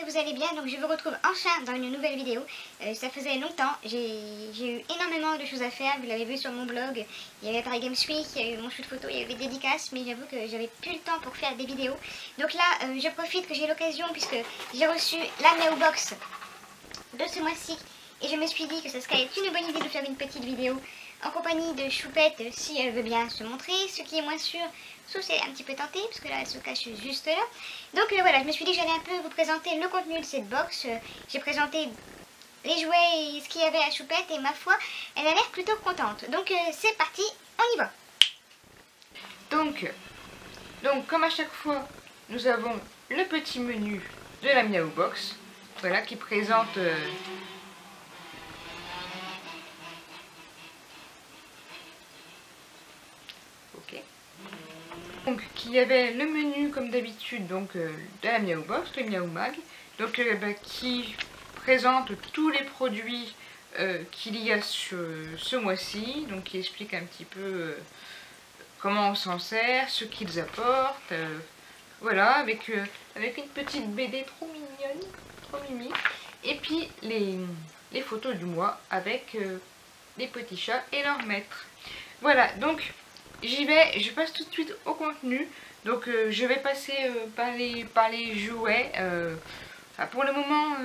que vous allez bien. Donc je vous retrouve enfin dans une nouvelle vidéo. Ça faisait longtemps, j'ai eu énormément de choses à faire, vous l'avez vu sur mon blog. Il y avait Paris Games Week, il y a eu mon shoot photo, il y avait des dédicaces, mais j'avoue que j'avais plus le temps pour faire des vidéos. Donc là, je profite que j'ai l'occasion puisque j'ai reçu la Miaou Box de ce mois-ci. Et je me suis dit que ce serait une bonne idée de faire une petite vidéo en compagnie de Choupette si elle veut bien se montrer. Ce qui est moins sûr, sauf si elle est un petit peu tentée, parce que là elle se cache juste là. Donc voilà, je me suis dit que j'allais un peu vous présenter le contenu de cette box. J'ai présenté les jouets et ce qu'il y avait à Choupette et ma foi, elle a l'air plutôt contente. Donc c'est parti, on y va. Donc comme à chaque fois, nous avons le petit menu de la Miaou Box, voilà, qui présente donc qui avait le menu comme d'habitude, donc de la Miaou Box, le Miaou Mag, donc qui présente tous les produits qu'il y a ce mois-ci, donc qui explique un petit peu comment on s'en sert, ce qu'ils apportent, voilà, avec une petite BD trop mignonne, trop mimi, et puis les photos du mois avec les petits chats et leur maître. Voilà, donc j'y vais, je passe tout de suite au contenu. Donc je vais passer par les jouets. Pour le moment,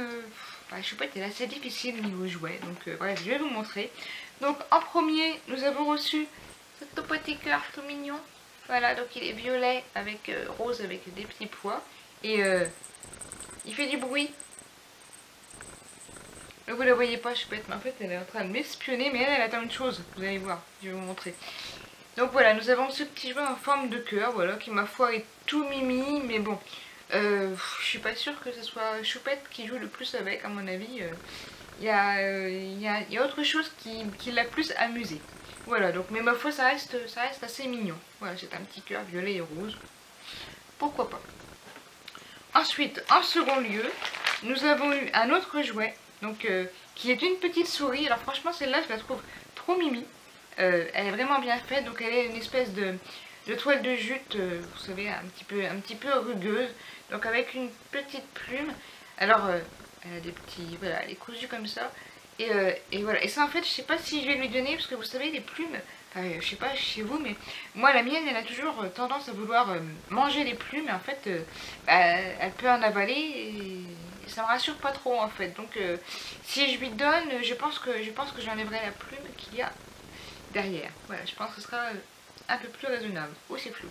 je sais pas, c'est assez difficile niveau jouets. Donc voilà, je vais vous montrer. Donc en premier, nous avons reçu ce tout petit cœur tout mignon. Voilà, donc il est violet avec rose avec des petits pois. Et il fait du bruit. Vous la voyez pas, je sais pas, mais en fait elle est en train de m'espionner. Mais elle attend une chose, vous allez voir, je vais vous montrer. Donc voilà, nous avons ce petit jouet en forme de cœur, voilà, qui ma foi est tout mimi, mais bon, je suis pas sûre que ce soit Choupette qui joue le plus avec, à mon avis. Il y a autre chose qui l'a plus amusé. Voilà, donc, mais ma foi, ça reste assez mignon. Voilà, c'est un petit cœur violet et rose. Pourquoi pas. Ensuite, en second lieu, nous avons eu un autre jouet, donc qui est une petite souris. Alors franchement, celle-là, je la trouve trop mimi. Elle est vraiment bien faite, donc elle est une espèce de toile de jute, vous savez, un petit peu rugueuse, donc avec une petite plume. Alors elle a des petits, voilà, elle est cousue comme ça, et voilà. Et ça, en fait, je sais pas si je vais lui donner, parce que vous savez, les plumes, enfin, je sais pas chez vous, mais moi la mienne, elle a toujours tendance à vouloir manger les plumes, et en fait elle peut en avaler, et ça me rassure pas trop en fait. Donc si je lui donne, je pense que j'enlèverai la plume qu'il y a derrière. Voilà, je pense que ce sera un peu plus raisonnable. Oh, c'est flou.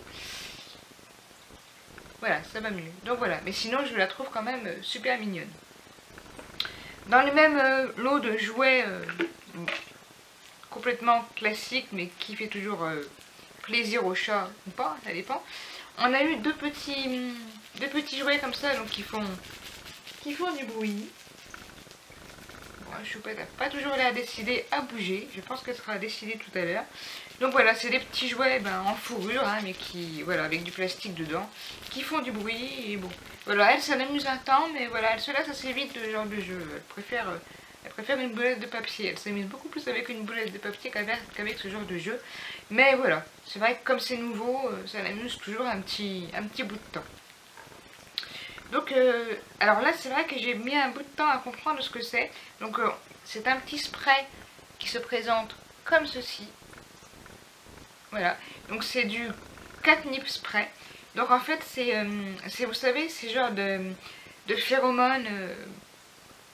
Voilà, ça va mieux. Donc voilà, mais sinon je la trouve quand même super mignonne. Dans le même lot de jouets complètement classiques, mais qui fait toujours plaisir au chat ou pas, ça dépend. On a eu deux petits jouets comme ça, donc qui font du bruit. Choupette n'a pas toujours l'air décidée à bouger. Je pense qu'elle sera décidée tout à l'heure. Donc voilà, c'est des petits jouets en fourrure, hein, mais qui, voilà, avec du plastique dedans, qui font du bruit. Et bon, voilà, elle, ça l'amuse un temps, mais voilà, elle se lasse assez vite de ce genre de jeu. Elle préfère une boulette de papier. Elle s'amuse beaucoup plus avec une boulette de papier qu'avec ce genre de jeu. Mais voilà, c'est vrai que comme c'est nouveau, ça l'amuse toujours un petit bout de temps. Donc, alors là, c'est vrai que j'ai mis un bout de temps à comprendre ce que c'est. Donc, c'est un petit spray qui se présente comme ceci. Voilà. Donc, c'est du catnip spray. Donc, en fait, c'est vous savez, c'est genre de phéromones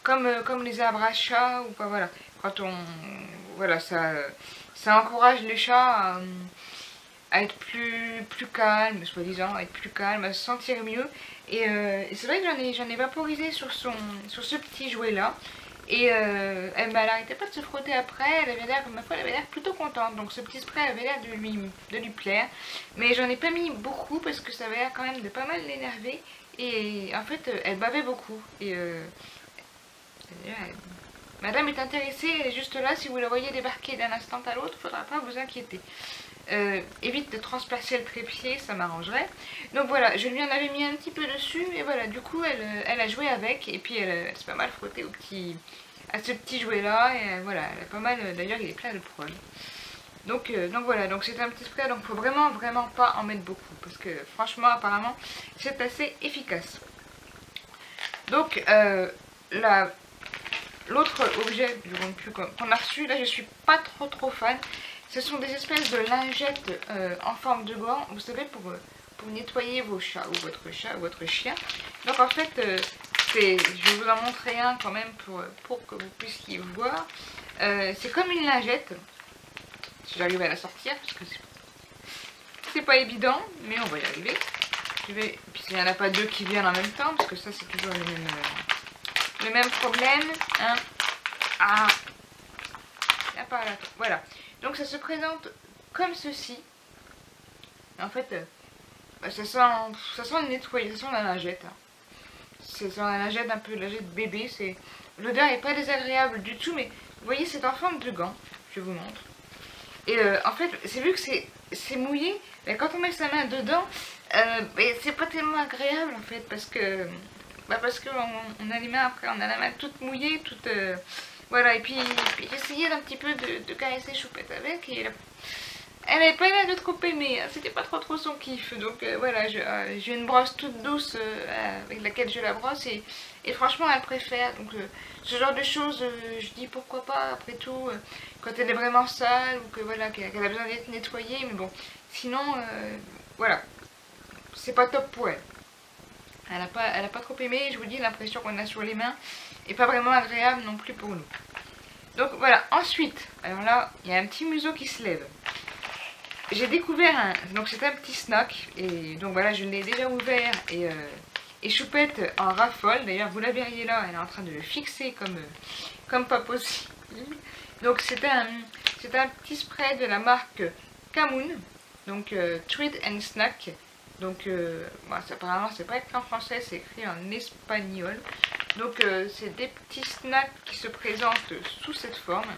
comme les arbres à chat ou pas. Voilà. Quand voilà, ça encourage les chats à être plus calme, soi-disant, à être plus calme, à se sentir mieux. Et c'est vrai que j'en ai vaporisé sur ce petit jouet là. Et elle n'arrêtait pas de se frotter après. Elle avait l'air, ma foi, elle avait l'air plutôt contente. Donc ce petit spray avait l'air de lui plaire. Mais j'en ai pas mis beaucoup parce que ça avait l'air quand même de pas mal l'énerver. Et en fait, elle bavait beaucoup. Et madame est intéressée, elle est juste là. Si vous la voyez débarquer d'un instant à l'autre, il ne faudra pas vous inquiéter. Évite de transpercer le trépied, ça m'arrangerait. Donc voilà, je lui en avais mis un petit peu dessus. Et voilà, du coup, elle a joué avec. Et puis, elle s'est pas mal frottée à ce petit jouet là. Et voilà, elle a pas mal. D'ailleurs, il est plein de poils. Donc voilà, donc c'est un petit spray. Donc, faut vraiment pas en mettre beaucoup. Parce que franchement, apparemment, c'est assez efficace. Donc l'autre objet qu'on a reçu, là je suis pas trop fan. Ce sont des espèces de lingettes en forme de gants, vous savez, pour nettoyer vos chats ou votre chien. Donc en fait, je vais vous en montrer un quand même pour que vous puissiez voir. C'est comme une lingette, si j'arrive à la sortir, parce que c'est pas évident, mais on va y arriver. Puis il n'y en a pas deux qui viennent en même temps, parce que ça c'est toujours le même problème. Hein. Ah, voilà. Donc ça se présente comme ceci. En fait, ça sent le nettoyer, ça sent la lingette. Hein. Ça sent la lingette, un peu la lingette bébé. L'odeur n'est pas désagréable du tout, mais vous voyez, c'est en forme de gant. Je vous montre. Et en fait, c'est vu que c'est mouillé, mais quand on met sa main dedans, c'est pas tellement agréable en fait, parce que on a les mains après, on a la main toute mouillée, toute voilà. Et puis j'essayais d'un petit peu de caresser Choupette avec, et elle n'avait pas l'air de trop aimer, hein, c'était pas trop son kiff. Donc voilà, j'ai une brosse toute douce avec laquelle je la brosse, et franchement elle préfère. Donc ce genre de choses, je dis pourquoi pas, après tout, quand elle est vraiment sale, ou que voilà, qu'elle a besoin d'être nettoyée. Mais bon, sinon voilà, c'est pas top pour elle. Elle a pas trop aimé, je vous dis, l'impression qu'on a sur les mains est pas vraiment agréable non plus pour nous. Donc voilà, ensuite, alors là, il y a un petit museau qui se lève. J'ai découvert donc c'est un petit snack, et donc voilà, je l'ai déjà ouvert, et Choupette en raffole. D'ailleurs, vous la verriez là, elle est en train de le fixer comme pas possible. Donc c'est un petit spray de la marque Camoon, donc Treat and Snack. Donc apparemment c'est pas écrit en français, c'est écrit en espagnol. Donc c'est des petits snacks qui se présentent sous cette forme,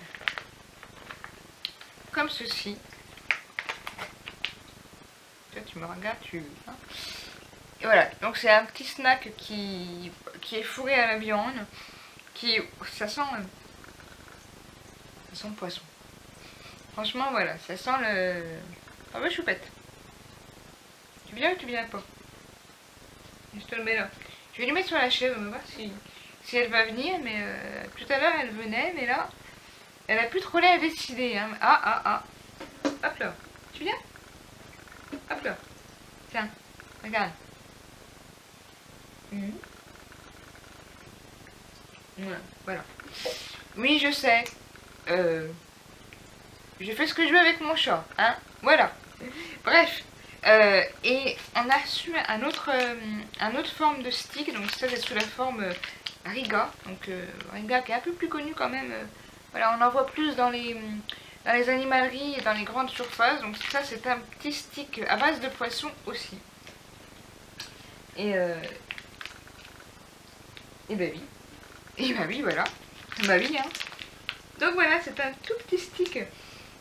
comme ceci. Là, tu me regardes, hein. Et voilà, donc c'est un petit snack qui est fourré à la viande, ça sent le poisson. Franchement voilà, ça sent le... Ah bah Choupette. Tu viens ou tu viens pas? Je te le mets là. Je vais lui mettre sur la chaise, on va voir si elle va venir, mais tout à l'heure elle venait, mais là, elle a plus trop l'air à décider. Hein. Ah. Hop là. Tu viens? Hop là. Tiens, regarde. Voilà. Oui, je sais. Je fais ce que je veux avec mon chat. Hein. Voilà. Bref. Et on a reçu un autre forme de stick. Donc ça, c'est sous la forme Riga. Donc Riga qui est un peu plus connu quand même. Voilà, on en voit plus dans les animaleries et dans les grandes surfaces. Donc ça, c'est un petit stick à base de poisson aussi. Et bah oui. Et bah oui, voilà. Bah oui, hein. Donc voilà, c'est un tout petit stick.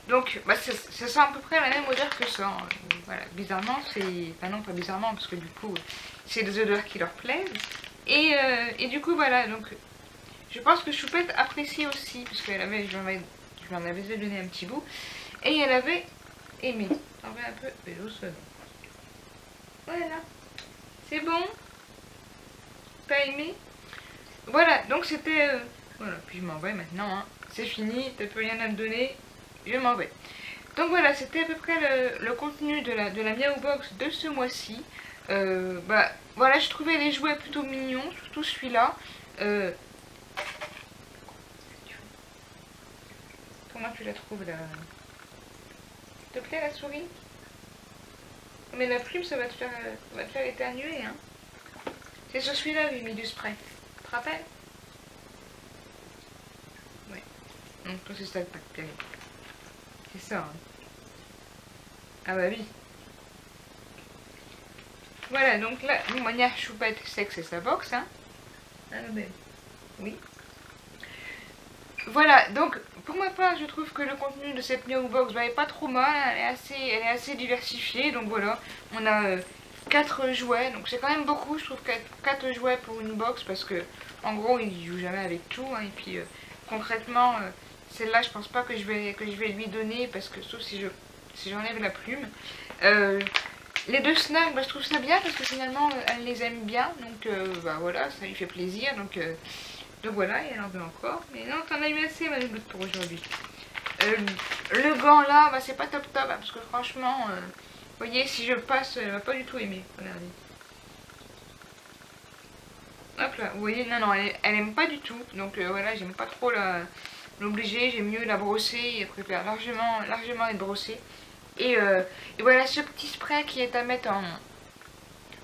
Donc ça sent à peu près la même odeur que ça. Hein. Voilà, bizarrement, c'est... Enfin non, pas bizarrement, parce que du coup, c'est des odeurs qui leur plaisent. Et du coup, voilà, donc... Je pense que Choupette apprécie aussi, parce qu'elle avait... Je lui en avais donné un petit bout. Et elle avait aimé. T'en veux un peu, mais doucement. Voilà. C'est bon? T'as aimé? Voilà, donc c'était... Voilà, puis je m'en vais maintenant. Hein. C'est fini, t'as plus rien à me donner. Je m'en vais. Donc voilà, c'était à peu près le contenu de la Miaou Box de ce mois-ci. Voilà, je trouvais les jouets plutôt mignons, surtout celui-là. Comment tu la trouves là? Te plaît la souris? Mais la plume, ça va te faire éternuer, hein. C'est sur celui-là que j'ai mis du spray. Tu te rappelles? Ouais. Donc toi c'est ça le pack terrible. C'est ça, hein. Ah bah oui. Voilà, donc là, manière Choupette sait que c'est sa box, hein. Ah ben, oui. Voilà, donc pour ma part, je trouve que le contenu de cette Miaou Box est pas trop mal, elle est assez diversifiée. Donc voilà, on a 4 jouets, donc c'est quand même beaucoup, je trouve, 4 jouets pour une box, parce que en gros, il joue jamais avec tout, hein. Et puis concrètement, celle-là, je pense pas que je vais lui donner, parce que sauf si j'enlève la plume. Les deux snacks, bah, je trouve ça bien parce que finalement elle les aime bien, donc bah voilà, ça lui fait plaisir, donc voilà, et elle en veut encore. Mais non, t'en as eu assez ma louloute pour aujourd'hui. Le gant là, bah, c'est pas top top, hein, parce que franchement, vous voyez, si je passe, elle va pas du tout aimer, regardez. Hop là, vous voyez, non, elle aime pas du tout, donc voilà, j'aime pas trop l'obliger, j'aime mieux la brosser, elle préfère largement être brossée. Et voilà ce petit spray qui est à mettre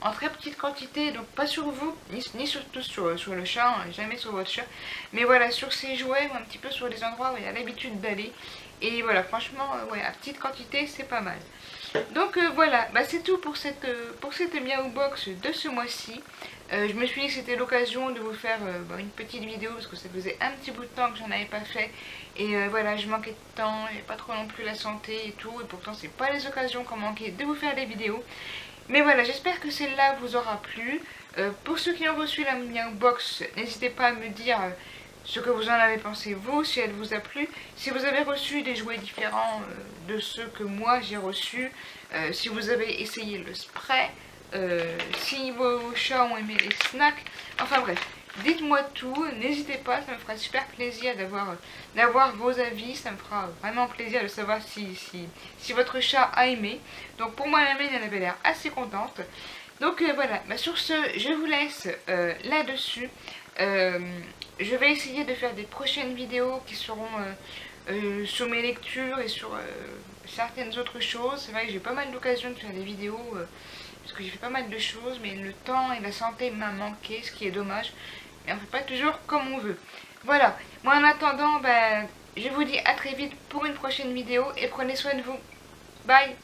en très petite quantité, donc pas sur vous, ni surtout sur le chat, hein, jamais sur votre chat, mais voilà sur ses jouets ou un petit peu sur les endroits où il a l'habitude d'aller. Et voilà, franchement, ouais, à petite quantité, c'est pas mal. Donc voilà, bah, c'est tout pour cette Miaou Box de ce mois-ci. Je me suis dit que c'était l'occasion de vous faire une petite vidéo parce que ça faisait un petit bout de temps que j'en avais pas fait. Et voilà, je manquais de temps, et pas trop non plus la santé et tout. Et pourtant, c'est pas les occasions qu'on manquait de vous faire des vidéos. Mais voilà, j'espère que celle-là vous aura plu. Pour ceux qui ont reçu la Miaou Box, n'hésitez pas à me dire ce que vous en avez pensé vous, si elle vous a plu. Si vous avez reçu des jouets différents de ceux que moi j'ai reçus, si vous avez essayé le spray, si vos chats ont aimé les snacks, enfin bref, dites-moi tout, n'hésitez pas, ça me fera super plaisir d'avoir vos avis, ça me fera vraiment plaisir de savoir si votre chat a aimé. Donc pour moi la mienne elle avait l'air assez contente. Donc voilà, bah, sur ce je vous laisse là-dessus. Je vais essayer de faire des prochaines vidéos qui seront sur mes lectures et sur certaines autres choses. C'est vrai que j'ai pas mal d'occasions de faire des vidéos parce que j'ai fait pas mal de choses, mais le temps et la santé m'a manqué, ce qui est dommage. Mais on ne fait pas toujours comme on veut. Voilà, moi en attendant, je vous dis à très vite pour une prochaine vidéo et prenez soin de vous. Bye!